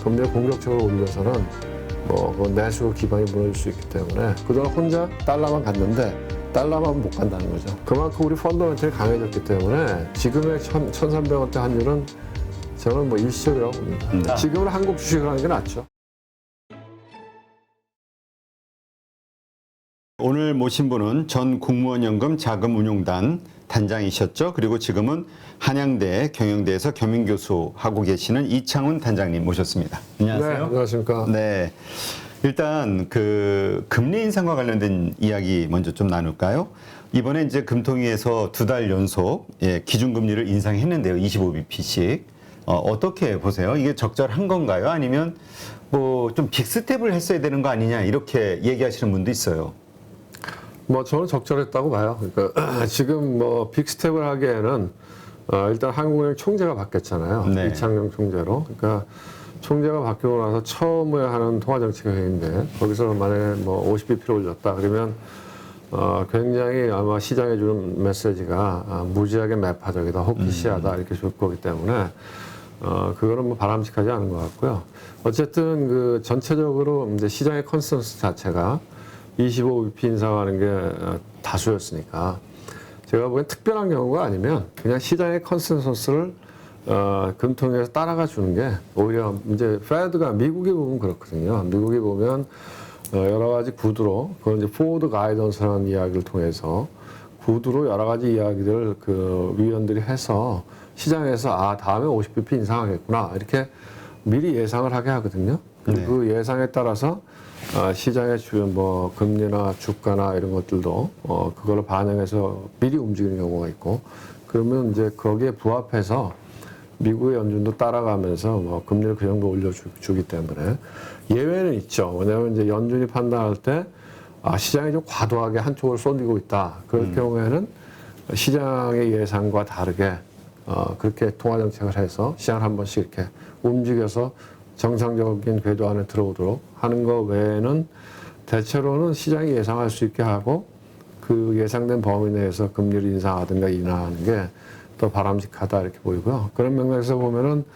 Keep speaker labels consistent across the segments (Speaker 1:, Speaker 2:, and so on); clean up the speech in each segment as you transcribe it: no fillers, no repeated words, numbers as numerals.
Speaker 1: 금리를 공격적으로 올려서는 그 내수 기반이 무너질 수 있기 때문에 그동안 혼자 달러만 갔는데 달러만 못 간다는 거죠. 그만큼 우리 펀더멘털이 강해졌기 때문에 지금의 1,300원대 환율은 저는 일시적이라고 봅니다. 지금은 한국 주식을 하는 게 낫죠.
Speaker 2: 오늘 모신 분은 전 국무원연금 자금운용단 단장이셨죠. 그리고 지금은 한양대 경영대에서 겸임교수 하고 계시는 이창훈 단장님 모셨습니다. 안녕하세요.
Speaker 1: 네, 안녕하십니까.
Speaker 2: 네. 일단 금리 인상과 관련된 이야기 먼저 좀 나눌까요? 이번에 이제 금통위에서 2달 연속 기준금리를 인상했는데요. 25bp씩. 어떻게 보세요? 이게 적절한 건가요? 아니면 좀 빅스텝을 했어야 되는 거 아니냐 이렇게 얘기하시는 분도 있어요.
Speaker 1: 저는 적절했다고 봐요. 그러니까 지금 빅스텝을 하기에는 일단 한국은행 총재가 바뀌었잖아요.
Speaker 2: 네.
Speaker 1: 이창용 총재로. 그러니까 총재가 바뀌고 나서 처음에 하는 통화정책 회의인데 거기서 만약에 50bp를 올렸다 그러면 굉장히 아마 시장에 주는 메시지가 무지하게 매파적이다, 호기시하다 이렇게 줄 거기 때문에 그거는 바람직하지 않은 것 같고요. 어쨌든 전체적으로 이제 시장의 컨센서스 자체가 25bp 인상하는 게 다수였으니까 제가 보기엔 특별한 경우가 아니면 그냥 시장의 컨센서스를 금통위에서 따라가 주는 게 오히려 이제 페드가 미국이 보면 그렇거든요. 미국이 보면 여러 가지 구두로 그건 이제 포워드 가이던스라는 이야기를 통해서 구두로 여러 가지 이야기들 위원들이 해서 시장에서 다음에 50bp 인상하겠구나 이렇게 미리 예상을 하게 하거든요. 그리고
Speaker 2: 네.
Speaker 1: 그 예상에 따라서 시장의 금리나 주가나 이런 것들도 그걸 반영해서 미리 움직이는 경우가 있고 그러면 이제 거기에 부합해서 미국의 연준도 따라가면서 금리를 그 정도 올려주기 때문에 예외는 있죠. 왜냐하면 이제 연준이 판단할 때 시장이 좀 과도하게 한쪽을 쏠리고 있다. 그럴 경우에는 시장의 예상과 다르게 그렇게 통화 정책을 해서 시장을 한 번씩 이렇게 움직여서 정상적인 궤도 안에 들어오도록 하는 것 외에는 대체로는 시장이 예상할 수 있게 하고 그 예상된 범위 내에서 금리를 인상하든가 인하하는 게 더 바람직하다 이렇게 보이고요. 그런 맥락에서 보면은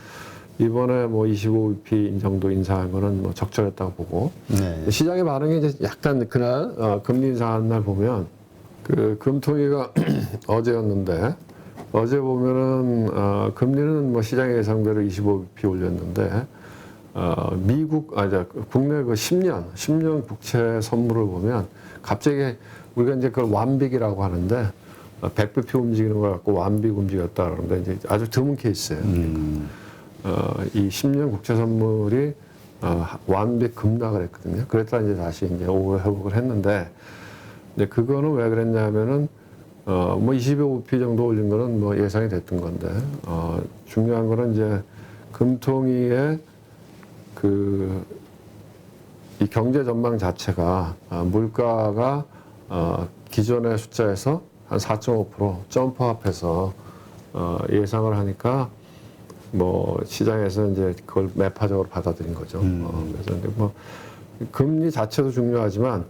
Speaker 1: 이번에 25bp 정도 인상한 거는 적절했다고 보고
Speaker 2: 네.
Speaker 1: 시장의 반응이 이제 약간 그날 금리 인상한 날 보면 금통위가 어제였는데 어제 보면은 금리는 시장의 예상대로 25bp 올렸는데 국내 10년 국채 선물을 보면 갑자기 우리가 이제 그걸 완빅이라고 하는데 100bp 움직이는 걸 갖고 완빅 움직였다 그러는데 이제 아주 드문 케이스예요. 이 10년 국채 선물이 완빅 급락을 했거든요. 그랬다 이제 다시 이제 회복을 했는데 근데 그거는 왜 그랬냐면은 25bp 정도 올린 거는 예상이 됐던 건데 중요한 거는 이제 금통위의 이 경제 전망 자체가 물가가 기존의 숫자에서 한 4.5% 점프업해서 예상을 하니까 시장에서 이제 그걸 매파적으로 받아들인 거죠. 그래서 이제 금리 자체도 중요하지만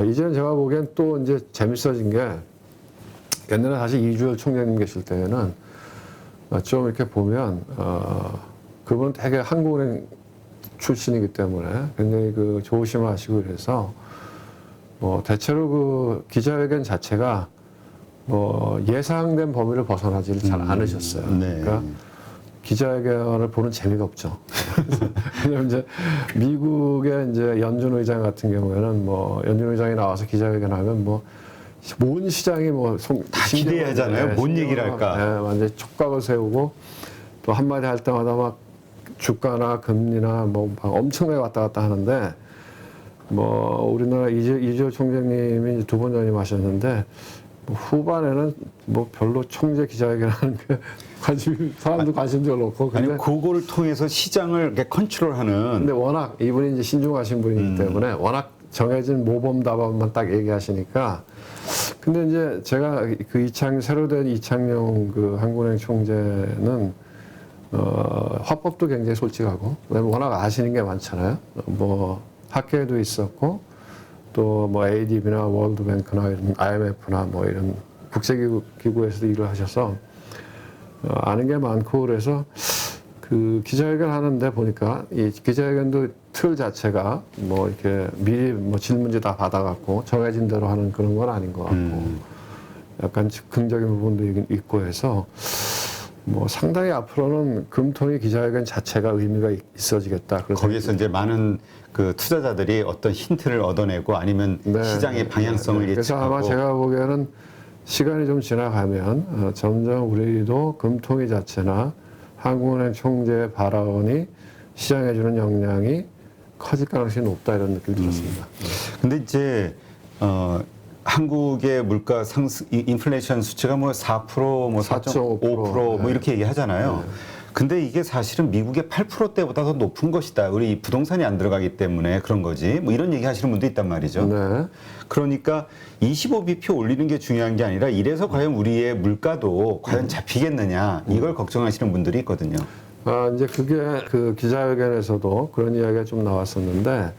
Speaker 1: 이제는 제가 보기엔 또 이제 재밌어진 게 옛날에 사실 이주열 총재님 계실 때에는 좀 이렇게 보면 그분은 되게 한국은행 출신이기 때문에 굉장히 조심하시고 그래서 대체로 기자회견 자체가 예상된 범위를 벗어나지를 잘 않으셨어요.
Speaker 2: 네.
Speaker 1: 그러니까 기자회견을 보는 재미가 없죠. 왜냐면 이제 미국의 이제 연준 의장 같은 경우에는 연준 의장이 나와서 기자회견하면 온 시장이
Speaker 2: 다 기대하잖아요. 뭔 얘기를 할까.
Speaker 1: 네, 완전 촉각을 세우고 또 한마디 할 때마다 막 주가나 금리나 막 엄청나게 왔다 갔다 하는데 우리나라 이주열 총재님이 2번 전임하셨는데 후반에는 별로 총재 기자회견하는 게 사람도 관심도 별로 없고.
Speaker 2: 아니 그거를 통해서 시장을 이렇게 컨트롤하는.
Speaker 1: 근데 워낙 이분이 이제 신중하신 분이기 때문에 워낙 정해진 모범 답안만 딱 얘기하시니까. 근데 이제 제가 새로 된 이창용 한국은행 총재는 화법도 굉장히 솔직하고 그다음에 워낙 아시는 게 많잖아요. 학회도 있었고 또 ADB나 월드뱅크나 이런 IMF나 이런 국제기구에서도 일을 하셔서 아는 게 많고 그래서 그 기자회견 하는데 보니까 이 기자회견도 틀 자체가 뭐 이렇게 미리 뭐 질문지 다 받아갖고 정해진 대로 하는 그런 건 아닌 것 같고 약간 즉흥적인 부분도 있고 해서 뭐 상당히 앞으로는 금통위 기자회견 자체가 의미가 있어지겠다. 그래서
Speaker 2: 거기에서 이제 많은 그 투자자들이 어떤 힌트를 얻어내고 아니면 시장의 방향성을
Speaker 1: 그래서
Speaker 2: 예측하고
Speaker 1: 아마 제가 보기에는 시간이 좀 지나가면 점점 우리도 금통위 자체나 한국은행 총재의 발언이 시장에 주는 영향이 커질 가능성이 높다 이런 느낌이 들었습니다.
Speaker 2: 근데 이제 한국의 물가 상승 인플레이션 수치가 뭐 4%, 뭐 4.5% 뭐 이렇게 얘기하잖아요. 근데 이게 사실은 미국의 8%대보다 더 높은 것이다. 우리 부동산이 안 들어가기 때문에 그런 거지. 뭐 이런 얘기 하시는 분도 있단 말이죠.
Speaker 1: 네.
Speaker 2: 그러니까 25bp 올리는 게 중요한 게 아니라 이래서 과연 우리의 물가도 과연 잡히겠느냐 이걸 걱정하시는 분들이 있거든요.
Speaker 1: 이제 그게 그 기자회견에서도 그런 이야기가 좀 나왔었는데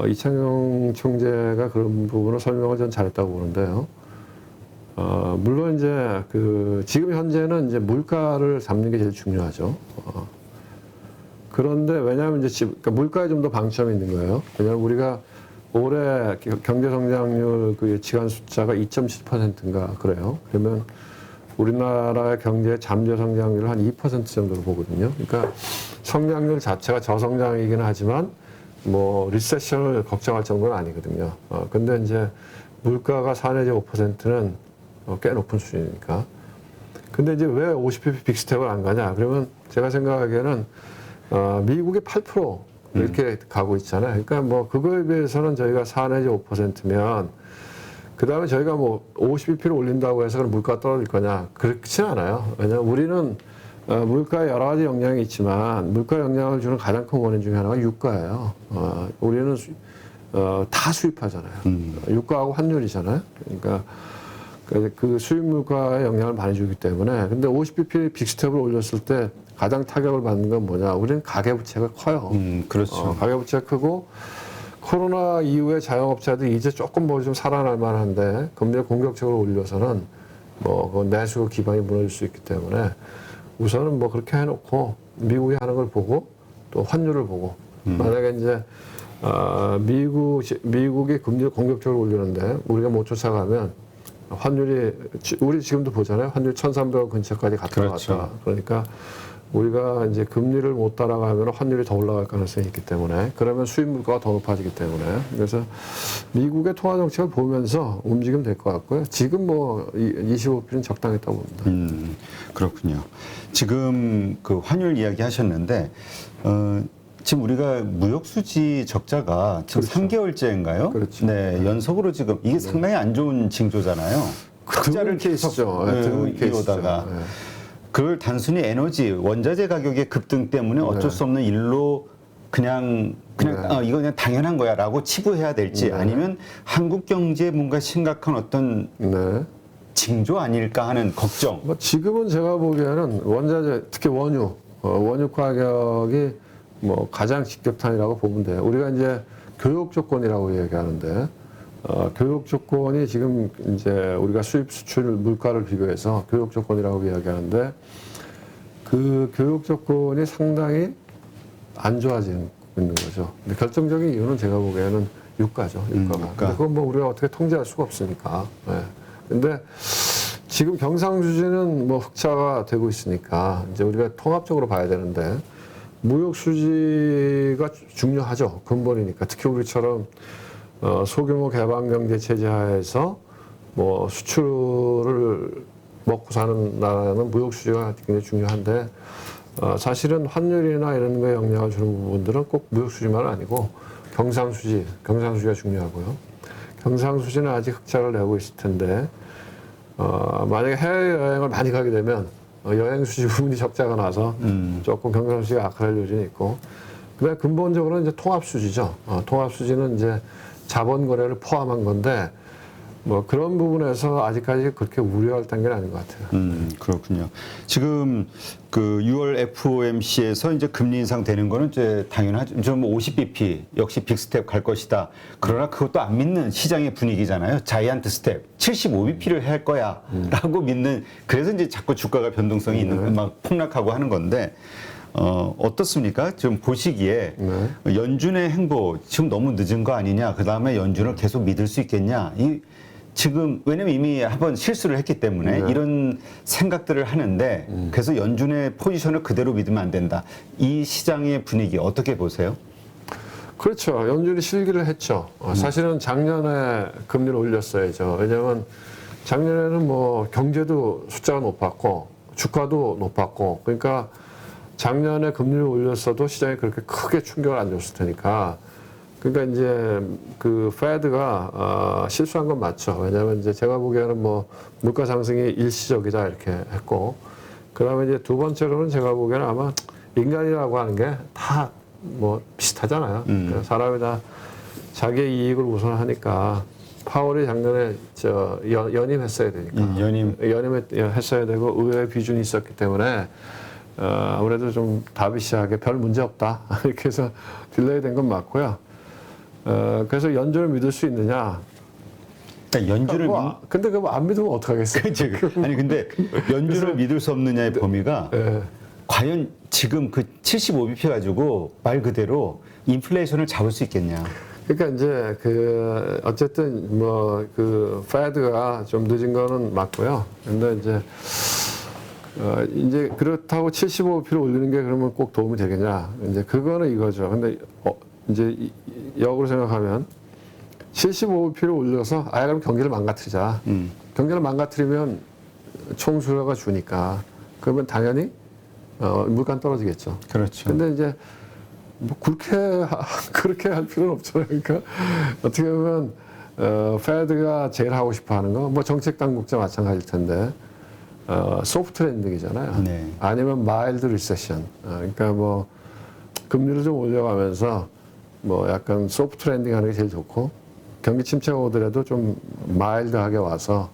Speaker 1: 이창용 총재가 그런 부분을 설명을 전 잘했다고 보는데요. 물론 이제 그 지금 현재는 이제 물가를 잡는 게 제일 중요하죠. 그런데 왜냐하면 이제 그러니까 물가에 좀 더 방점이 있는 거예요. 왜냐하면 우리가 올해 경제 성장률 그 예측한 숫자가 2.7%인가 그래요. 그러면 우리나라의 경제 잠재 성장률을 한 2% 정도로 보거든요. 그러니까 성장률 자체가 저성장이긴 하지만 뭐 리세션을 걱정할 정도는 아니거든요. 근데 이제 물가가 4 내지 5%는 꽤 높은 수준이니까. 근데 이제 왜 50bp 빅스텝을 안 가냐? 그러면 제가 생각하기에는 미국이 8% 이렇게 가고 있잖아요. 그러니까 뭐 그거에 비해서는 저희가 4 내지 5%면 그 다음에 저희가 뭐 50bp를 올린다고 해서 그럼 물가가 떨어질 거냐? 그렇진 않아요. 왜냐하면 우리는 물가에 여러 가지 영향이 있지만 물가 영향을 주는 가장 큰 원인 중에 하나가 유가예요. 우리는 다 수입하잖아요. 유가하고 환율이잖아요. 그러니까 그 수입 물가에 영향을 많이 주기 때문에 근데 50bp 빅스텝을 올렸을 때 가장 타격을 받는 건 뭐냐? 우리는 가계부채가 커요.
Speaker 2: 그렇죠.
Speaker 1: 가계부채가 크고 코로나 이후에 자영업자들이 이제 조금 뭐 좀 살아날 만한데 금리를 공격적으로 올려서는 뭐 내수 기반이 무너질 수 있기 때문에 우선은 뭐 그렇게 해놓고 미국이 하는 걸 보고 또 환율을 보고 만약에 이제 미국이 금리를 공격적으로 올리는데 우리가 못 쫓아가면 환율이 우리 지금도 보잖아요. 환율 1,300원 근처까지 갔다
Speaker 2: 그렇죠.
Speaker 1: 왔다. 그러니까 우리가 이제 금리를 못 따라가면 환율이 더 올라갈 가능성이 있기 때문에 그러면 수입 물가가 더 높아지기 때문에 그래서 미국의 통화 정책을 보면서 움직이면 될 것 같고요. 지금 뭐 25bp는 적당했다고 봅니다.
Speaker 2: 그렇군요. 지금 그 환율 이야기 하셨는데 지금 우리가 무역 수지 적자가 지금
Speaker 1: 그렇죠.
Speaker 2: 3개월째인가요?
Speaker 1: 그렇죠.
Speaker 2: 네, 연속으로 지금 이게 상당히 안 좋은 징조잖아요. 흑자를 계속 이어다가 그걸 단순히 에너지 원자재 가격의 급등 때문에 어쩔 수 없는 일로 그냥 이거 그냥 당연한 거야라고 치부해야 될지 아니면 한국 경제에 뭔가 심각한 어떤 징조 아닐까 하는 걱정.
Speaker 1: 뭐 지금은 제가 보기에는 원자재 특히 원유 가격이 뭐 가장 직격탄이라고 보면 돼요. 우리가 이제 교육 조건이라고 얘기하는데 교육 조건이 지금 이제 우리가 수입 수출 물가를 비교해서 교육 조건이라고 이야기하는데 그 교육 조건이 상당히 안 좋아지고 있는 거죠. 근데 결정적인 이유는 제가 보기에는 유가죠. 유가가. 근데 그건 뭐 우리가 어떻게 통제할 수가 없으니까. 근데 지금 경상수지는 뭐 흑자가 되고 있으니까 이제 우리가 통합적으로 봐야 되는데 무역 수지가 중요하죠. 근본이니까. 특히 우리처럼 소규모 개방 경제 체제 하에서 뭐 수출을 먹고 사는 나라는 무역 수지가 굉장히 중요한데 사실은 환율이나 이런 거에 영향을 주는 부분들은 꼭 무역 수지만 아니고 경상수지가 중요하고요. 경상수지는 아직 흑자를 내고 있을 텐데 만약에 해외여행을 많이 가게 되면 여행 수지 부분이 적자가 나서 조금 경상수지가 악화될 요지는 있고 그다음에 근본적으로는 이제 통합수지죠. 통합수지는 이제 자본 거래를 포함한 건데 뭐 그런 부분에서 아직까지 그렇게 우려할 단계는 아닌 것 같아요.
Speaker 2: 그렇군요. 지금 그 6월 FOMC에서 이제 금리 인상 되는 거는 이제 당연하죠. 좀 50bp 역시 빅스텝 갈 것이다. 그러나 그것도 안 믿는 시장의 분위기잖아요. 자이언트 스텝 75bp를 할 거야라고 믿는. 그래서 이제 자꾸 주가가 변동성이 있는 막 폭락하고 하는 건데. 어떻습니까? 좀 보시기에 연준의 행보 지금 너무 늦은 거 아니냐? 그 다음에 연준을 계속 믿을 수 있겠냐? 지금 왜냐면 이미 한번 실수를 했기 때문에 이런 생각들을 하는데 그래서 연준의 포지션을 그대로 믿으면 안 된다. 이 시장의 분위기 어떻게 보세요?
Speaker 1: 그렇죠. 연준이 실기를 했죠. 사실은 작년에 금리를 올렸어야죠. 왜냐하면 작년에는 뭐 경제도 숫자가 높았고 주가도 높았고 그러니까 작년에 금리를 올렸어도 시장에 그렇게 크게 충격을 안 줬을 테니까. 그러니까 이제 그 페드가 실수한 건 맞죠. 왜냐하면 이제 제가 보기에는 뭐 물가 상승이 일시적이다 이렇게 했고, 그다음에 이제 두 번째로는 제가 보기에는 아마 인간이라고 하는 게 다 뭐 비슷하잖아요. 그러니까 사람이 다 자기의 이익을 우선하니까 파월이 작년에 연임했어야 되니까 연임했어야 되고 의회 비준이 있었기 때문에. 아무래도 좀 다비시하게 별 문제 없다 이렇게 해서 딜레이 된 건 맞고요. 그래서 연준을 믿을 수 있느냐?
Speaker 2: 그러니까 연준을
Speaker 1: 근데 그거 안 믿으면 어떡하겠어요?
Speaker 2: 아니 근데 연준을 믿을 수 없느냐의 범위가 과연 지금 그 75bp 가지고 말 그대로 인플레이션을 잡을 수 있겠냐?
Speaker 1: 그러니까 이제 그 어쨌든 뭐 그 페드가 좀 늦은 거는 맞고요. 근데 이제 그렇다고 75bp를 올리는 게 그러면 꼭 도움이 되겠냐? 이제 그거는 이거죠. 근데 이제 역으로 생각하면 75bp를 올려서 그럼 경기를 망가뜨리자. 경기를 망가뜨리면 총수요가 주니까 그러면 당연히 물가는 떨어지겠죠.
Speaker 2: 그렇죠.
Speaker 1: 근데 이제 뭐 그렇게 할 필요는 없잖아요. 그러니까 어떻게 보면 페드가 제일 하고 싶어 하는 거, 뭐 정책 당국자 마찬가지일 텐데. 소프트 랜딩이잖아요.
Speaker 2: 네.
Speaker 1: 아니면 마일드 리세션. 그러니까 뭐 금리를 좀 올려가면서 뭐 약간 소프트 랜딩 하는 게 제일 좋고 경기 침체가 오더라도 좀 마일드하게 와서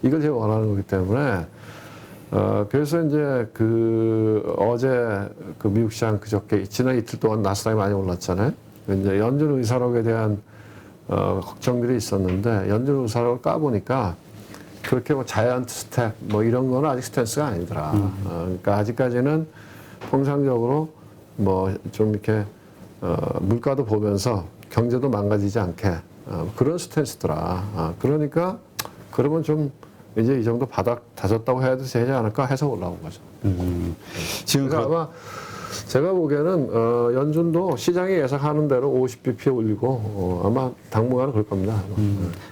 Speaker 1: 이걸 제일 원하는 거기 때문에 그래서 이제 그 어제 그 미국 시장 그저께 지난 이틀 동안 나스닥이 많이 올랐잖아요. 이제 연준 의사록에 대한 걱정들이 있었는데 연준 의사록을 까보니까 그렇게 뭐 자이언트 스텝 뭐 이런 거는 아직 스탠스가 아니더라. 그러니까 아직까지는 통상적으로 뭐 좀 이렇게 물가도 보면서 경제도 망가지지 않게 그런 스탠스더라. 그러니까 그러면 좀 이제 이 정도 바닥 다졌다고 해도 되지 않을까 해서 올라온 거죠.
Speaker 2: 지금
Speaker 1: 그러니까 아마 제가 보기에는 연준도 시장이 예상하는 대로 50bp 올리고 아마 당분간은 그럴 겁니다.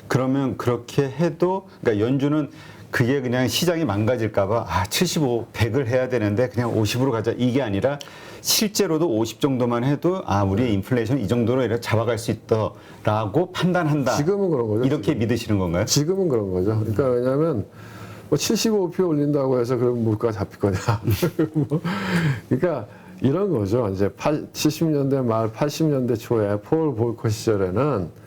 Speaker 2: 그러면 그렇게 해도 그러니까 연준은 그게 그냥 시장이 망가질까봐 75, 100을 해야 되는데 그냥 50으로 가자 이게 아니라 실제로도 50 정도만 해도 우리의 인플레이션 이 정도로 이렇게 잡아갈 수 있다라고 판단한다.
Speaker 1: 지금은 그런 거죠.
Speaker 2: 이렇게 믿으시는 건가요?
Speaker 1: 지금은 그런 거죠. 그러니까 왜냐하면 뭐 75p 올린다고 해서 그럼 물가 잡힐 거냐. 그러니까 이런 거죠. 이제 70년대 말 80년대 초에 폴 볼커 시절에는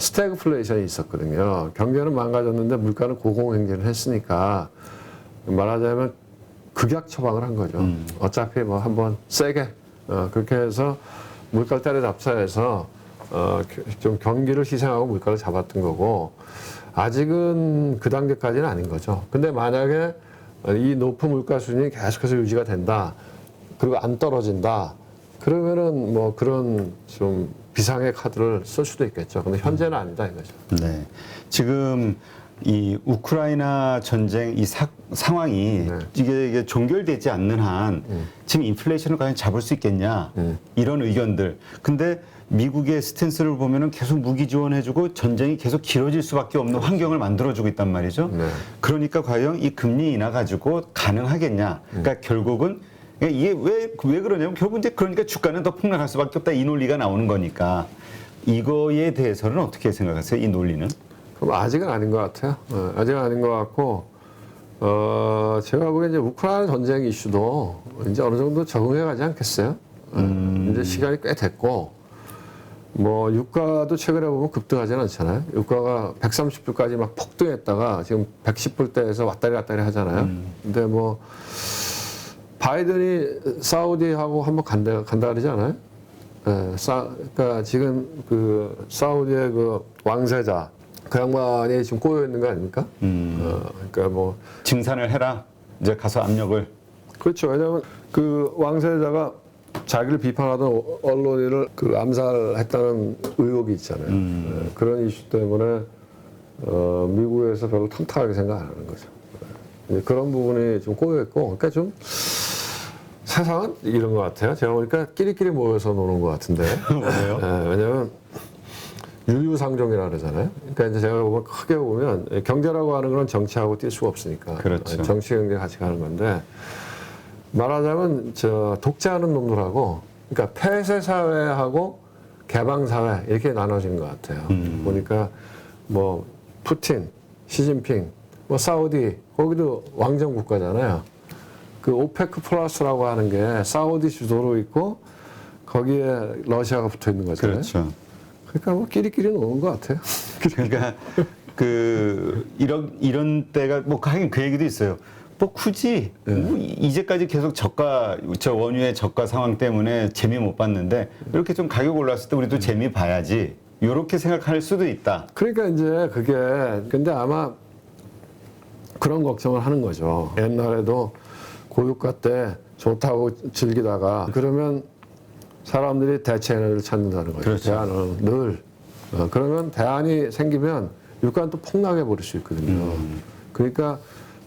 Speaker 1: 스태그플레이션이 있었거든요. 경제는 망가졌는데 물가는 고공행진을 했으니까 말하자면 극약 처방을 한 거죠. 어차피 뭐 한번 세게 그렇게 해서 물가를 때려잡자 해서 좀 경기를 희생하고 물가를 잡았던 거고 아직은 그 단계까지는 아닌 거죠. 근데 만약에 이 높은 물가 수준이 계속해서 유지가 된다. 그리고 안 떨어진다. 그러면은 뭐 그런 좀 비상의 카드를 쓸 수도 있겠죠. 근데 현재는 아니다 이거죠.
Speaker 2: 네. 지금 이 우크라이나 전쟁 이 상황이 이게 종결되지 않는 한 지금 인플레이션을 과연 잡을 수 있겠냐 이런 의견들. 근데 미국의 스탠스를 보면은 계속 무기 지원해주고 전쟁이 계속 길어질 수밖에 없는 환경을 만들어주고 있단 말이죠. 그러니까 과연 이 금리 인하 가지고 가능하겠냐. 그러니까 결국은 이게 왜 그러냐면 결국 이제 그러니까 주가는 더 폭락할 수밖에 없다 이 논리가 나오는 거니까 이거에 대해서는 어떻게 생각하세요? 이 논리는?
Speaker 1: 그럼 아직은 아닌 것 같아요. 아직은 아닌 것 같고 제가 보기엔 이제 우크라이나 전쟁 이슈도 이제 어느 정도 적응해 가지 않겠어요? 이제 시간이 꽤 됐고 뭐 유가도 최근에 보면 급등하지는 않잖아요. 유가가 130불까지 막 폭등했다가 지금 110불대에서 왔다리 갔다리 하잖아요. 근데 뭐 바이든이 사우디하고 한번 간다 그러지 않아요? 예, 그러니까 지금 그 사우디의 그 왕세자 그 양반이 지금 꼬여 있는 거 아닙니까? 그러니까 뭐
Speaker 2: 증산을 해라. 이제 가서 압력을.
Speaker 1: 그렇죠. 왜냐하면 그 왕세자가 자기를 비판하던 언론인을 그 암살했다는 의혹이 있잖아요. 예, 그런 이슈 때문에 미국에서 별로 탐탁하게 생각 안 하는 거죠. 예, 그런 부분이 좀 꼬여 있고, 그러니까 좀 세상은 이런 것 같아요. 제가 보니까 끼리끼리 모여서 노는 것 같은데.
Speaker 2: 뭐예요?
Speaker 1: 예, 왜냐하면 유유상종이라 그러잖아요. 그러니까 이제 제가 보면 크게 보면 경제라고 하는 건 정치하고 뛸 수가 없으니까.
Speaker 2: 그렇죠.
Speaker 1: 정치 경제 같이 가는 건데. 말하자면 저 독재하는 놈들하고 그러니까 폐쇄 사회하고 개방 사회 이렇게 나눠지는 것 같아요. 보니까 뭐 푸틴, 시진핑, 뭐 사우디 거기도 왕정 국가잖아요. 그 오페크 플러스라고 하는 게 사우디 주도로 있고 거기에 러시아가 붙어 있는 거잖아요.
Speaker 2: 그렇죠.
Speaker 1: 그러니까 뭐 끼리끼리 노는 것 같아요.
Speaker 2: 그러니까 그 이런 때가 뭐 하긴 그 얘기도 있어요. 뭐 굳이 뭐 이제까지 계속 저가 저 원유의 저가 상황 때문에 재미 못 봤는데 이렇게 좀 가격 올랐을 때 우리도 재미 봐야지. 이렇게 생각할 수도 있다.
Speaker 1: 그러니까 이제 그게 근데 아마 그런 걱정을 하는 거죠. 옛날에도 고유가 때 좋다고 즐기다가 그러면 사람들이 대체 에너지를 찾는다는 거죠.
Speaker 2: 그렇죠.
Speaker 1: 대안은 늘. 그러면 대안이 생기면 유가는 또 폭락해 버릴 수 있거든요. 그러니까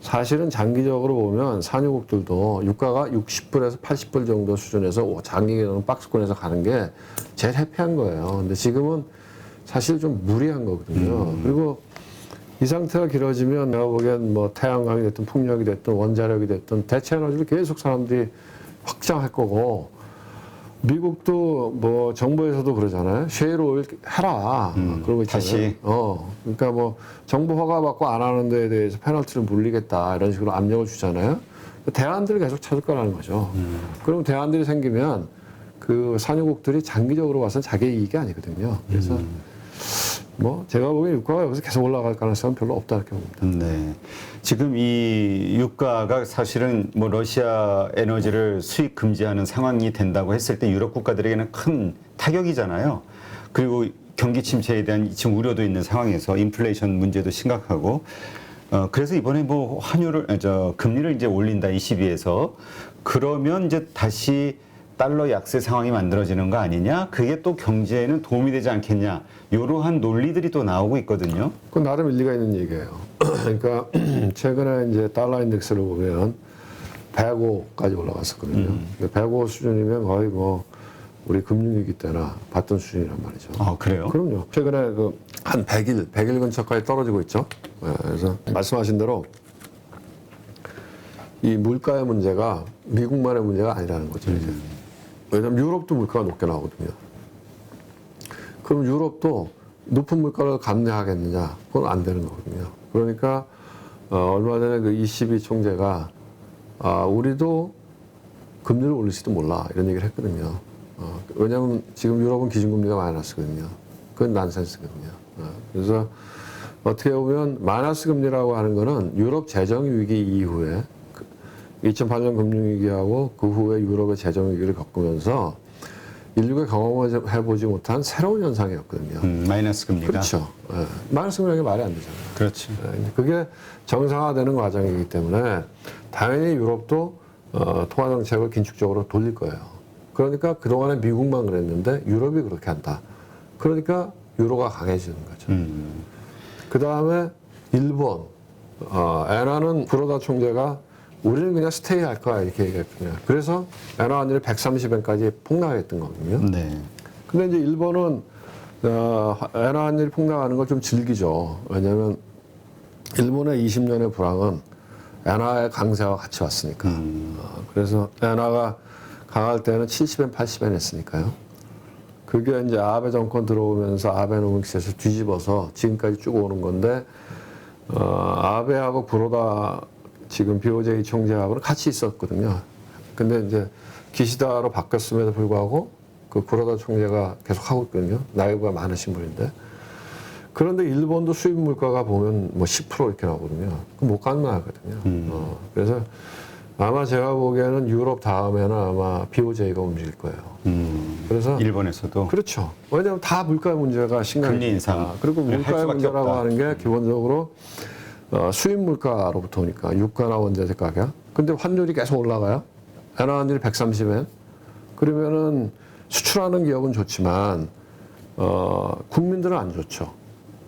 Speaker 1: 사실은 장기적으로 보면 산유국들도 유가가 60불에서 80불 정도 수준에서 장기적으로 박스권에서 가는 게 제일 해피한 거예요. 근데 지금은 사실 좀 무리한 거거든요. 그리고 이 상태가 길어지면 내가 보기엔 뭐 태양광이 됐든 풍력이 됐든 원자력이 됐든 대체 에너지를 계속 사람들이 확장할 거고 미국도 뭐 정부에서도 그러잖아요. 셰일 오일 해라. 그러고 있잖아요.
Speaker 2: 다시.
Speaker 1: 그러니까 뭐 정부 허가 받고 안 하는 데에 대해서 페널티를 물리겠다 이런 식으로 압력을 주잖아요. 대안들을 계속 찾을 거라는 거죠. 그럼 대안들이 생기면 그 산유국들이 장기적으로 봐서는 자기 이익이 아니거든요. 그래서 뭐 제가 보기엔 유가가 여기서 계속 올라갈 가능성은 별로 없다 이렇게 봅니다.
Speaker 2: 네. 지금 이 유가가 사실은 뭐 러시아 에너지를 수입 금지하는 상황이 된다고 했을 때 유럽 국가들에게는 큰 타격이잖아요. 그리고 경기 침체에 대한 지금 우려도 있는 상황에서 인플레이션 문제도 심각하고 그래서 이번에 뭐 금리를 이제 올린다 22에서 그러면 이제 다시 달러 약세 상황이 만들어지는 거 아니냐? 그게 또 경제에는 도움이 되지 않겠냐? 이러한 논리들이 또 나오고 있거든요.
Speaker 1: 그건 나름 일리가 있는 얘기예요. 그러니까 최근에 이제 달러 인덱스를 보면 105까지 올라갔었거든요. 105 수준이면 거의 뭐 우리 금융위기 때나 봤던 수준이란 말이죠.
Speaker 2: 아, 그래요?
Speaker 1: 그럼요. 최근에 그 한 100일 근처까지 떨어지고 있죠. 그래서 말씀하신 대로 이 물가의 문제가 미국만의 문제가 아니라는 거죠. 이제. 왜냐하면 유럽도 물가가 높게 나오거든요. 그럼 유럽도 높은 물가를 감내하겠느냐? 그건 안 되는 거거든요. 그러니까 얼마 전에 그 ECB 총재가 우리도 금리를 올릴지도 몰라 이런 얘기를 했거든요. 왜냐하면 지금 유럽은 기준금리가 마이너스거든요. 그건 난센스거든요. 그래서 어떻게 보면 마이너스 금리라고 하는 거는 유럽 재정 위기 이후에 2008년 금융위기하고 그 후에 유럽의 재정 위기를 겪으면서 인류가 경험해보지 못한 새로운 현상이었거든요.
Speaker 2: 마이너스 금리가.
Speaker 1: 그렇죠. 예. 마이너스 금리가 말이 안 되잖아요.
Speaker 2: 그렇죠.
Speaker 1: 예. 그게 정상화되는 과정이기 때문에 당연히 유럽도 통화 정책을 긴축적으로 돌릴 거예요. 그러니까 그동안에 미국만 그랬는데 유럽이 그렇게 한다. 그러니까 유로가 강해지는 거죠. 그 다음에 일본, 엔화는 구로다 총재가 우리는 그냥 스테이 할 거야 이렇게 얘기했거든요. 그래서 엔화 환율이 130엔까지 폭락했던 거거든요.
Speaker 2: 네.
Speaker 1: 근데 이제 일본은 엔화 환율이 폭락하는 걸 좀 즐기죠. 왜냐하면 일본의 20년의 불황은 엔화의 강세와 같이 왔으니까. 그래서 엔화가 강할 때는 70엔, 80엔 했으니까요. 그게 이제 아베 정권 들어오면서 아베노믹스에서 뒤집어서 지금까지 쭉 오는 건데 아베하고 구로다 지금 BOJ 총재하고는 같이 있었거든요. 근데 이제 기시다로 바뀌었음에도 불구하고 그 구로다 총재가 계속 하고 있거든요. 나이가 많으신 분인데. 그런데 일본도 수입 물가가 보면 뭐 10% 이렇게 나오거든요. 못 가능하거든요. 그래서 아마 제가 보기에는 유럽 다음에는 아마 BOJ가 움직일 거예요. 그래서
Speaker 2: 일본에서도
Speaker 1: 그렇죠. 왜냐하면 다 물가 문제가 심각해요.
Speaker 2: 금리 인상.
Speaker 1: 그리고
Speaker 2: 할
Speaker 1: 물가의
Speaker 2: 수밖에
Speaker 1: 문제라고
Speaker 2: 없다.
Speaker 1: 하는 게 기본적으로 수입 물가로부터 오니까 유가나 원자재 가격. 근데 환율이 계속 올라가요. 엔화 환율이 130엔. 그러면은 수출하는 기업은 좋지만 국민들은 안 좋죠.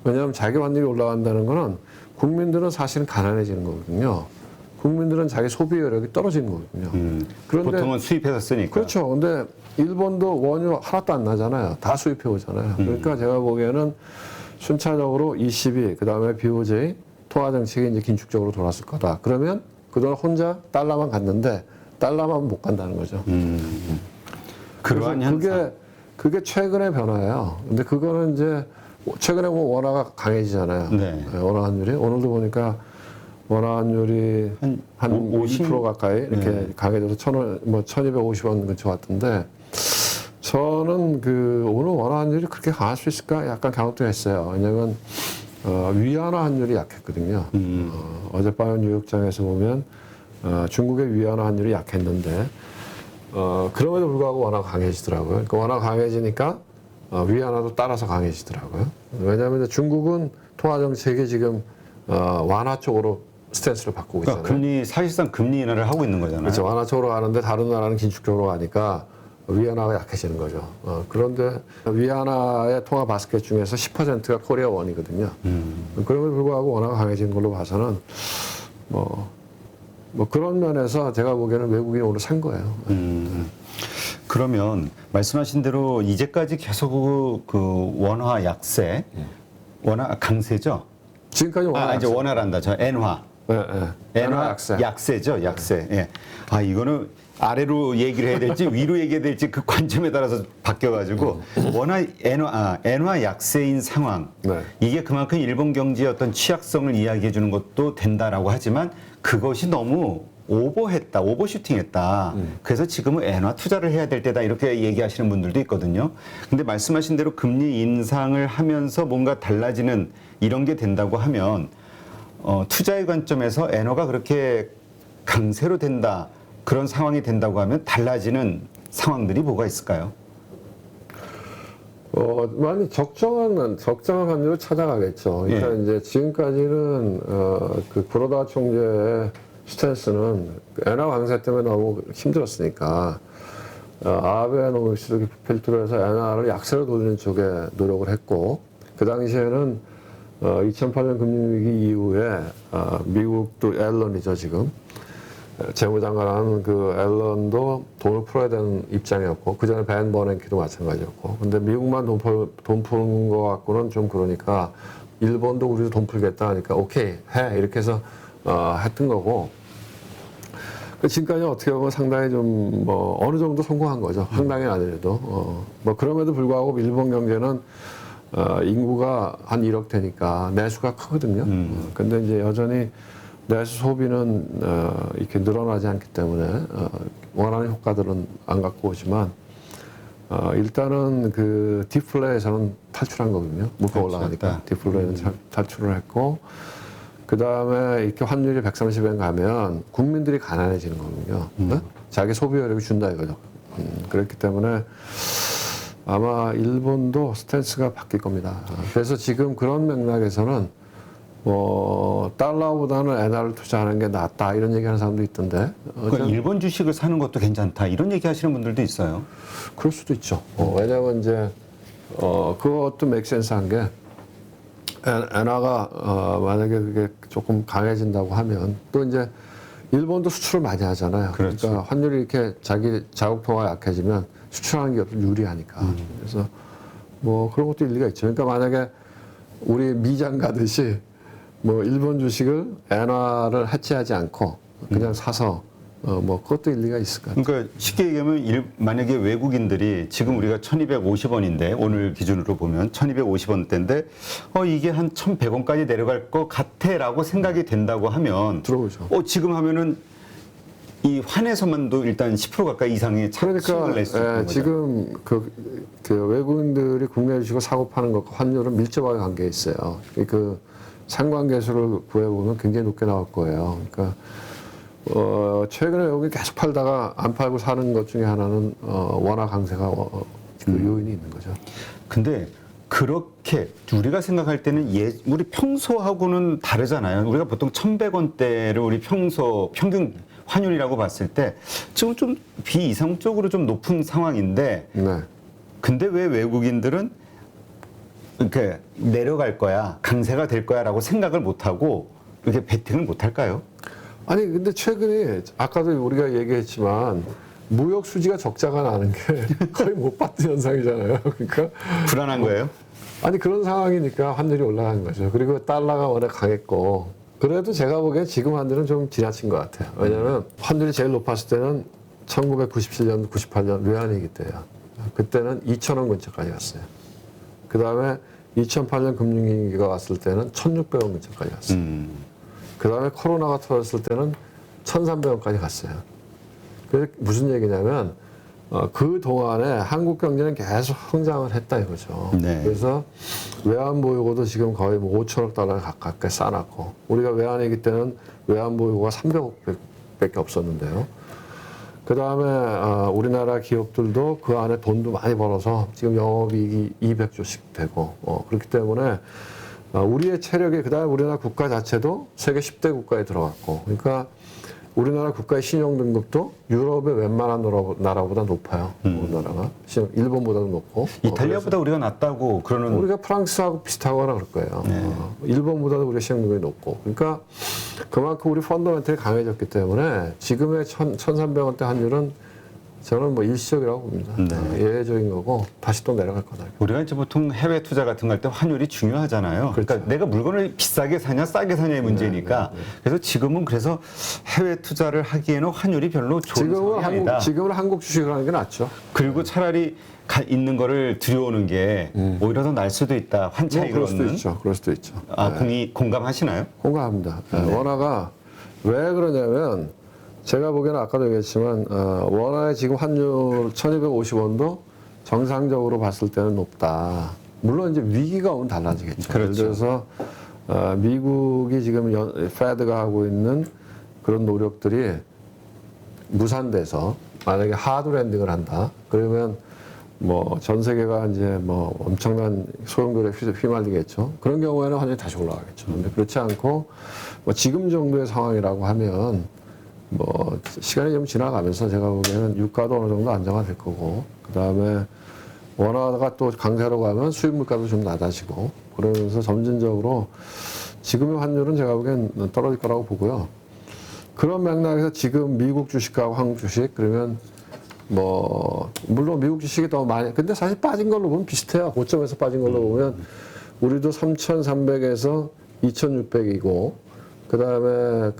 Speaker 1: 왜냐하면 자기 환율이 올라간다는 거는 국민들은 사실은 가난해지는 거거든요. 국민들은 자기 소비 여력이 떨어지는 거거든요. 그런데
Speaker 2: 보통은 수입해서 쓰니까.
Speaker 1: 그렇죠. 근데 일본도 원유 하나도 안 나잖아요. 다 수입해 오잖아요. 그러니까 제가 보기에는 순차적으로 ECB, 그 다음에 BOJ, 통화 정책이 이제 긴축적으로 돌았을 거다. 그러면 그동안 혼자 달러만 갔는데 달러만 못 간다는 거죠.
Speaker 2: 그러한
Speaker 1: 그래서
Speaker 2: 현상.
Speaker 1: 그게 최근의 변화예요. 근데 그거는 이제 최근에 뭐 원화가 강해지잖아요.
Speaker 2: 네.
Speaker 1: 원화 환율이 오늘도 보니까 원화 환율이 한 50% 가까이 이렇게 강해져서 1,250원 근처 왔던데 저는 그 오늘 원화 환율이 그렇게 강할 수 있을까 약간 갸우뚱했어요. 왜냐면 위안화 환율이 약했거든요. 어젯밤에 뉴욕장에서 보면 중국의 위안화 환율이 약했는데 그럼에도 불구하고 워낙 강해지더라고요. 그러니까 워낙 강해지니까 위안화도 따라서 강해지더라고요. 왜냐하면 중국은 통화 정책이 지금 완화 쪽으로 스탠스를 바꾸고 있잖아요.
Speaker 2: 그러니까 사실상 금리 인하를 하고 있는 거잖아요.
Speaker 1: 그렇죠. 완화 쪽으로 가는데 다른 나라는 긴축 쪽으로 가니까 위안화가 약해지는 거죠. 그런데 위안화의 통화 바스켓 중에서 10%가 코리아 원이거든요. 그럼에도 불구하고 워낙 강해진 걸로 봐서는 뭐 그런 면에서 제가 보기에는 외국인이 오늘 산 거예요.
Speaker 2: 그러면 말씀하신 대로 이제까지 계속 그 원화 약세, 원화 강세죠?
Speaker 1: 지금까지 원화
Speaker 2: 이제
Speaker 1: 약세.
Speaker 2: 원화란다. 저 엔화.
Speaker 1: 엔화 약세.
Speaker 2: 약세죠, 약세. 예. 이거는 아래로 얘기를 해야 될지 위로 얘기해야 될지 그 관점에 따라서 바뀌어가지고 엔화 약세인 상황.
Speaker 1: 네.
Speaker 2: 이게 그만큼 일본 경제의 어떤 취약성을 이야기해 주는 것도 된다라고 하지만 그것이 너무 오버슈팅했다. 그래서 지금은 엔화 투자를 해야 될 때다 이렇게 얘기하시는 분들도 있거든요. 근데 말씀하신 대로 금리 인상을 하면서 뭔가 달라지는 이런 게 된다고 하면 투자의 관점에서 엔화가 그렇게 강세로 된다 그런 상황이 된다고 하면 달라지는 상황들이 뭐가 있을까요?
Speaker 1: 많이 적정한 환율을 찾아가겠죠. 그러니까
Speaker 2: 예.
Speaker 1: 이제 지금까지는 그 구로다 총재의 스탠스는 엔화 강세 때문에 너무 힘들었으니까 아베노미스를 필두로 해서 엔화를 약세로 돌리는 쪽에 노력을 했고 그 당시에는 2008년 금융위기 이후에 미국도 앨런이죠 지금 재무장관한 그 앨런도 돈을 풀어야 되는 입장이었고 그 전에 벤 버냉키도 마찬가지였고 근데 미국만 돈 푸는 거 갖고는 좀 그러니까 일본도 우리도 돈 풀겠다 하니까 오케이 해 이렇게 해서 했던 거고 지금까지 어떻게 보면 상당히 좀 뭐 어느 정도 성공한 거죠. 상당히 아니래도 뭐 그럼에도 불구하고 일본 경제는 인구가 한 1억 되니까 내수가 크거든요. 근데 이제 여전히 내수 소비는 이렇게 늘어나지 않기 때문에 원하는 효과들은 안 갖고 오지만 일단은 그 디플레에서는 탈출한 거거든요. 물가 올라가니까 디플레는 탈출을 했고 그 다음에 이렇게 환율이 130엔 가면 국민들이 가난해지는 거거든요. 네? 자기 소비 여력이 준다 이거죠. 그렇기 때문에 아마 일본도 스탠스가 바뀔 겁니다. 그래서 지금 그런 맥락에서는 달러보다는 엔화를 투자하는 게 낫다 이런 얘기하는 사람도 있던데.
Speaker 2: 그러니까 일본 주식을 사는 것도 괜찮다 이런 얘기하시는 분들도 있어요.
Speaker 1: 그럴 수도 있죠. 왜냐하면 이제 그것도 맥센스한 게 엔화가 만약에 그게 조금 강해진다고 하면 또 이제 일본도 수출을 많이 하잖아요.
Speaker 2: 그렇죠.
Speaker 1: 그러니까 환율이 이렇게 자기 자국 통화가 약해지면 수출하는 게 유리하니까. 그래서 뭐 그런 것도 일리가 있죠. 그러니까 만약에 우리 미장 가듯이 뭐 일본 주식을 엔화를 해치하지 않고 그냥 사서 뭐 그것도 일리가 있을 것 같아요.
Speaker 2: 그러니까 쉽게 얘기하면 만약에 외국인들이 지금 우리가 1,250원인데 오늘 기준으로 보면 1,250원대인데 이게 한 1,100원까지 내려갈 것 같아라고 생각이 된다고 하면
Speaker 1: 들어오죠.
Speaker 2: 지금 하면은 이 환에서만도 일단 10% 가까이 이상의 수익을
Speaker 1: 그러니까
Speaker 2: 낼 수 있는 거죠.
Speaker 1: 지금 그 외국인들이 국내 주식을 사고 파는 것과 환율은 밀접하게 관계에 있어요. 그 상관계수를 구해보면 굉장히 높게 나올 거예요. 그러니까 최근에 여기 계속 팔다가 안 팔고 사는 것 중에 하나는 원화 강세가 그 요인이 있는 거죠.
Speaker 2: 근데 그렇게 우리가 생각할 때는 우리 평소하고는 다르잖아요. 우리가 보통 1,100원대를 우리 평균 환율이라고 봤을 때 지금 좀 비이상적으로 좀 높은 상황인데
Speaker 1: 네.
Speaker 2: 근데 왜 외국인들은 이렇게 내려갈 거야, 강세가 될 거야라고 생각을 못 하고 이렇게 베팅을 못 할까요?
Speaker 1: 아니 근데 최근에 아까도 우리가 얘기했지만 무역 수지가 적자가 나는 게 거의 못 봤던 현상이잖아요. 그러니까
Speaker 2: 불안한 거예요?
Speaker 1: 아니 그런 상황이니까 환율이 올라가는 거죠. 그리고 달러가 워낙 강했고 그래도 제가 보기엔 지금 환율은 좀 지나친 것 같아요. 왜냐하면 환율이 제일 높았을 때는 1997년, 98년 외환위기 때예요. 그때는 2,000원 근처까지 갔어요. 그 다음에 2008년 금융위기가 왔을 때는 1,600원 근처까지 갔어요. 그 다음에 코로나가 터졌을 때는 1,300원까지 갔어요. 그게 무슨 얘기냐면 그 동안에 한국 경제는 계속 성장을 했다 이거죠.
Speaker 2: 네.
Speaker 1: 그래서 외환 보유고도 지금 거의 뭐 5천억 달러 가깝게 쌓아놨고 우리가 외환위기 때는 외환 보유고가 300억밖에 없었는데요. 그 다음에 우리나라 기업들도 그 안에 돈도 많이 벌어서 지금 영업이익이 200조씩 되고 그렇기 때문에 우리의 체력이 그다음에 우리나라 국가 자체도 세계 10대 국가에 들어갔고 그러니까 우리나라 국가의 신용 등급도 유럽의 웬만한 나라보다 높아요. 우리나라가 일본보다도 높고
Speaker 2: 이탈리아보다 우리가 낫다고 그러는
Speaker 1: 우리가 프랑스하고 비슷하거나 그럴 거예요.
Speaker 2: 네.
Speaker 1: 일본보다도 우리가 신용 등급이 높고 그러니까 그만큼 우리 펀더멘털이 강해졌기 때문에 지금의 1,300원대 환율은 저는 뭐 일시적이라고 봅니다.
Speaker 2: 네.
Speaker 1: 예외적인 거고 다시 또 내려갈 거다.
Speaker 2: 우리가 이제 보통 해외 투자 같은 거 할 때 환율이 중요하잖아요.
Speaker 1: 그렇죠.
Speaker 2: 그러니까 내가 물건을 비싸게 사냐 싸게 사냐의 문제니까. 그래서 지금은 그래서 해외 투자를 하기에는 환율이 별로 좋은 상황이 아니다.
Speaker 1: 지금은 한국 주식을 하는 게 낫죠.
Speaker 2: 그리고 차라리 있는 거를 들여오는 게 오히려 더 날 수도 있다. 환차익을
Speaker 1: 그럴 수도
Speaker 2: 얻는.
Speaker 1: 있죠. 그럴 수도 있죠.
Speaker 2: 아, 공감하시나요?
Speaker 1: 공감합니다. 원화가 왜 그러냐면 제가 보기에는 아까도 얘기했지만 원화의 지금 환율 1,250원도 정상적으로 봤을 때는 높다. 물론 이제 위기가 오면 달라지겠죠.
Speaker 2: 그렇죠.
Speaker 1: 예를 들어서 미국이 지금 페드가 하고 있는 그런 노력들이 무산돼서 만약에 하드 랜딩을 한다. 그러면 뭐 전 세계가 이제 뭐 엄청난 소용돌이에 휘말리겠죠. 그런 경우에는 환율이 다시 올라가겠죠. 근데 그렇지 않고 뭐 지금 정도의 상황이라고 하면 뭐 시간이 좀 지나가면서 제가 보기에는 유가도 어느 정도 안정화될 거고 그 다음에 원화가 또 강세로 가면 수입 물가도 좀 낮아지고 그러면서 점진적으로 지금의 환율은 제가 보기엔 떨어질 거라고 보고요. 그런 맥락에서 지금 미국 주식하고 한국 주식 그러면 뭐 물론 미국 주식이 더 많이 근데 사실 빠진 걸로 보면 비슷해요. 고점에서 빠진 걸로 보면 우리도 3,300에서 2,600이고 그 다음에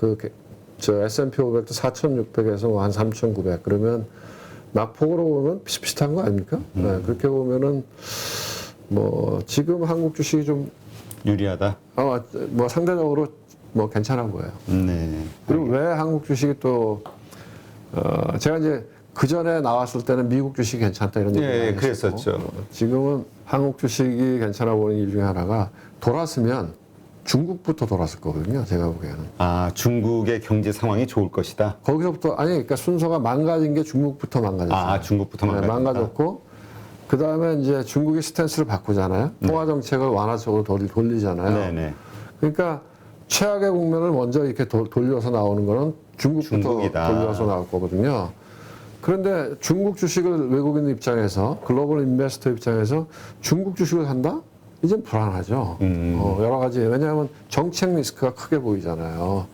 Speaker 1: S&P 500도 4,600에서 한 3,900 그러면 낙폭으로 보면 비슷비슷한 거 아닙니까? 네, 그렇게 보면은 뭐 지금 한국 주식이 좀
Speaker 2: 유리하다.
Speaker 1: 뭐 상대적으로 뭐 괜찮아 보여요.
Speaker 2: 네.
Speaker 1: 그리고 왜 한국 주식이 또 제가 이제 그 전에 나왔을 때는 미국 주식이 괜찮다 이런 얘기 많이 했었고
Speaker 2: 그랬었죠.
Speaker 1: 지금은 한국 주식이 괜찮아 보이는 이유 중에 하나가 돌았으면 중국부터 돌았을 거거든요. 제가 보기에는.
Speaker 2: 아, 중국의 경제 상황이 좋을 것이다.
Speaker 1: 거기서부터 그러니까 순서가 망가진 게 중국부터 망가졌어요.
Speaker 2: 아, 중국부터
Speaker 1: 망가졌고 그 다음에 이제 중국이 스탠스를 바꾸잖아요. 통화 정책을 완화 쪽으로 돌리잖아요.
Speaker 2: 네네.
Speaker 1: 그러니까 최악의 국면을 먼저 이렇게 돌려서 나오는 거는 중국부터
Speaker 2: 중국이다.
Speaker 1: 돌려서 나올 거거든요. 그런데 중국 주식을 외국인 입장에서 글로벌 인베스터 입장에서 중국 주식을 산다? 이젠 불안하죠. 여러 가지 왜냐하면 정책 리스크가 크게 보이잖아요.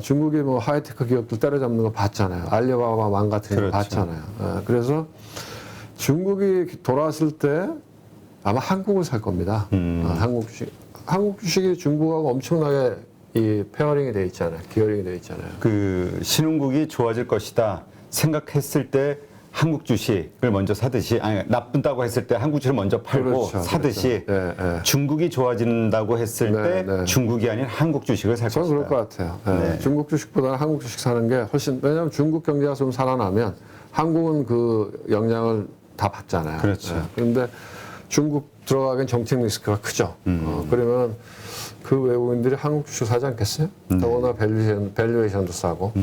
Speaker 1: 중국이 뭐 하이테크 기업들 때려잡는 거 봤잖아요. 알리바바 망가뜨리는 거 봤잖아요. 그래서 중국이 돌아왔을 때 아마 한국을 살 겁니다. 한국 주식이 중국하고 엄청나게 이 페어링이 돼 있잖아요. 기어링이 돼 있잖아요.
Speaker 2: 그 신흥국이 좋아질 것이다 생각했을 때 한국 주식을 먼저 사듯이, 아니, 나쁜다고 했을 때 한국 주식을 먼저 팔고
Speaker 1: 그렇죠,
Speaker 2: 사듯이
Speaker 1: 그렇죠. 예, 예.
Speaker 2: 중국이 좋아진다고 했을
Speaker 1: 네,
Speaker 2: 때
Speaker 1: 네.
Speaker 2: 중국이 아닌 한국 주식을 살
Speaker 1: 저는
Speaker 2: 것이다.
Speaker 1: 그럴 것 같아요. 예.
Speaker 2: 네.
Speaker 1: 중국 주식보다는 한국 주식 사는 게 훨씬, 왜냐하면 중국 경제가 좀 살아나면 한국은 그 영향을 다 받잖아요.
Speaker 2: 그렇죠.
Speaker 1: 예. 그런데 중국 들어가기엔 정책 리스크가 크죠. 그러면 그 외국인들이 한국 주식 사지 않겠어요? 더구나 밸류에이션도 싸고.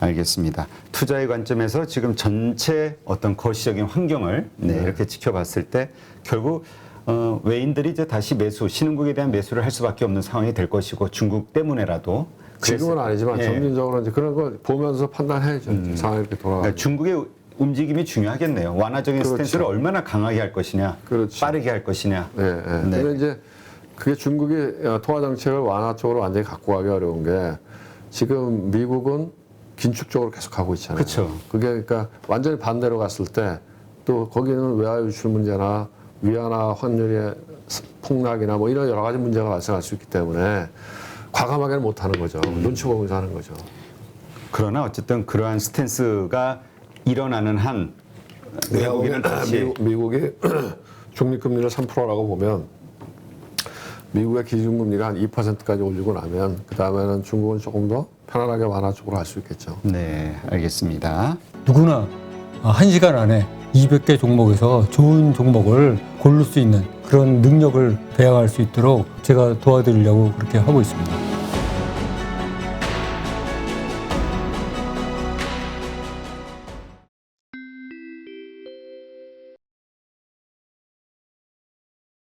Speaker 2: 알겠습니다. 투자의 관점에서 지금 전체 어떤 거시적인 환경을 이렇게 지켜봤을 때 결국 외인들이 이제 다시 신흥국에 대한 매수를 할 수밖에 없는 상황이 될 것이고 중국 때문에라도
Speaker 1: 지금은 아니지만
Speaker 2: 예.
Speaker 1: 점진적으로 이제 그런 걸 보면서 판단해야죠. 상황이 이렇게 돌아가고.
Speaker 2: 그러니까 중국의 움직임이 중요하겠네요. 완화적인
Speaker 1: 그렇죠.
Speaker 2: 스탠스를 얼마나 강하게 할 것이냐,
Speaker 1: 그렇죠.
Speaker 2: 빠르게 할 것이냐.
Speaker 1: 예, 예. 근데 이제 그게 중국이 통화 정책을 완화 쪽으로 완전히 갖고 가기 어려운 게 지금 미국은 긴축 쪽으로 계속 가고 있잖아요.
Speaker 2: 그렇죠.
Speaker 1: 그게 그러니까 완전히 반대로 갔을 때 또 거기는 외화 유출 문제나 위안화 환율의 폭락이나 뭐 이런 여러 가지 문제가 발생할 수 있기 때문에 과감하게는 못 하는 거죠. 눈치 보면서 하는 거죠.
Speaker 2: 그러나 어쨌든 그러한 스탠스가 일어나는 한 외국인은 다시
Speaker 1: 미국이 중립금리를 3%라고 보면 미국의 기준금리가 한 2%까지 올리고 나면 그 다음에는 중국은 조금 더 편안하게 완화 쪽으로 할 수 있겠죠.
Speaker 2: 네, 알겠습니다.
Speaker 3: 누구나 1시간 안에 200개 종목에서 좋은 종목을 고를 수 있는 그런 능력을 배양할 수 있도록 제가 도와드리려고 그렇게 하고 있습니다.